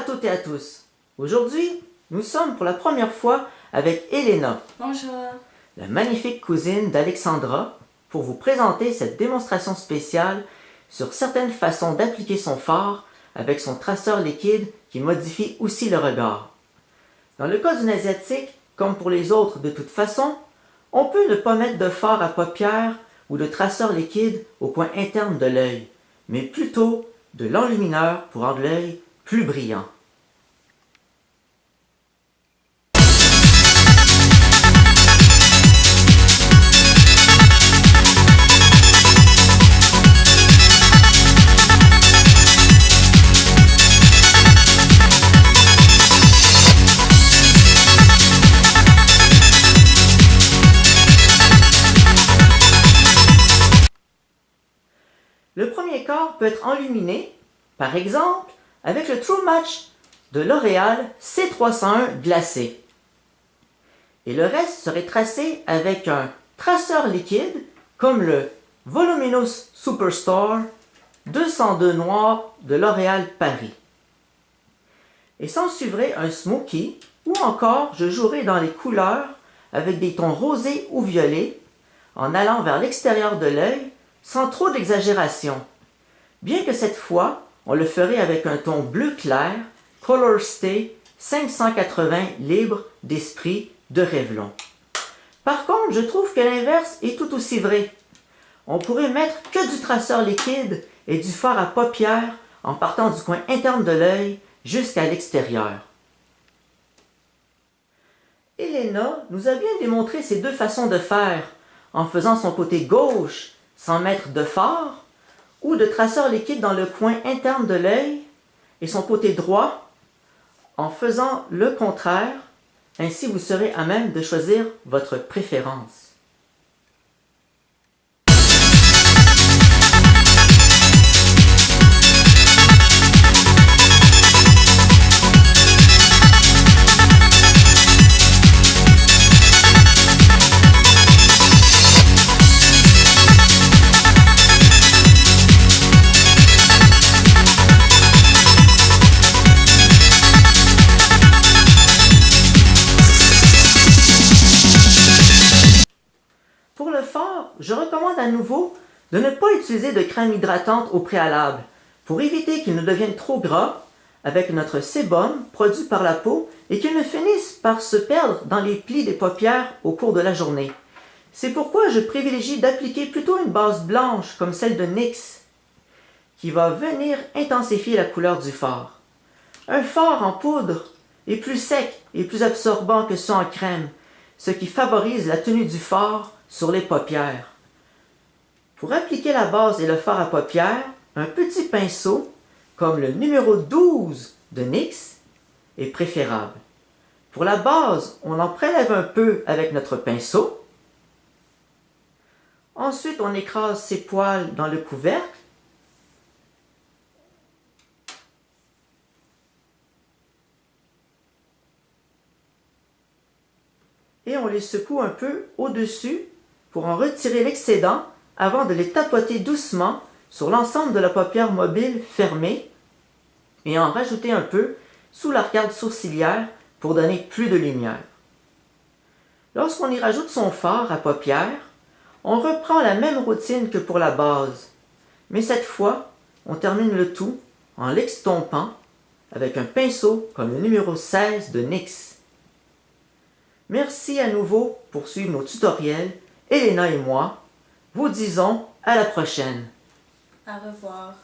toutes et à tous. Aujourd'hui, nous sommes pour la première fois avec Elena, Bonjour. la magnifique cousine d'Alexandra, pour vous présenter cette démonstration spéciale sur certaines façons d'appliquer son fard avec son traceur liquide qui modifie aussi le regard. Dans le cas d'une asiatique, comme pour les autres de toute façon, on peut ne pas mettre de fard à paupières ou de traceur liquide au coin interne de l'œil, mais plutôt de l'enlumineur pour rendre l'œil plus brillant. Le premier corps peut être enluminé, par exemple, avec le True Match de L'Oréal C301 glacé. Et le reste serait tracé avec un traceur liquide comme le Voluminous Superstore 202 noir de L'Oréal Paris. Et s'ensuivrait un smoky ou encore je jouerai dans les couleurs avec des tons rosés ou violets en allant vers l'extérieur de l'œil sans trop d'exagération. Bien que cette fois, on le ferait avec un ton bleu clair, Color Stay 580 libre d'esprit de Revlon. Par contre, je trouve que l'inverse est tout aussi vrai. On pourrait mettre que du traceur liquide et du fard à paupières en partant du coin interne de l'œil jusqu'à l'extérieur. Elena nous a bien démontré ces deux façons de faire, en faisant son côté gauche sans mettre de fard, ou de traceur liquide dans le coin interne de l'œil, et son côté droit en faisant le contraire, ainsi vous serez à même de choisir votre préférence. Pour le fard, je recommande à nouveau de ne pas utiliser de crème hydratante au préalable pour éviter qu'il ne devienne trop gras avec notre sébum produit par la peau et qu'il ne finisse par se perdre dans les plis des paupières au cours de la journée. C'est pourquoi je privilégie d'appliquer plutôt une base blanche comme celle de NYX qui va venir intensifier la couleur du fard. Un fard en poudre est plus sec et plus absorbant que ceux en crème, ce qui favorise la tenue du fard sur les paupières. Pour appliquer la base et le fard à paupières, un petit pinceau, comme le numéro 12 de NYX, est préférable. Pour la base, on en prélève un peu avec notre pinceau. Ensuite, on écrase ses poils dans le couvercle. Et on les secoue un peu au-dessus pour en retirer l'excédent avant de les tapoter doucement sur l'ensemble de la paupière mobile fermée et en rajouter un peu sous l'arcade sourcilière pour donner plus de lumière. Lorsqu'on y rajoute son fard à paupières, on reprend la même routine que pour la base, mais cette fois, on termine le tout en l'extompant avec un pinceau comme le numéro 16 de NYX. Merci à nouveau pour suivre nos tutoriels. Elena et moi vous disons à la prochaine. Au revoir.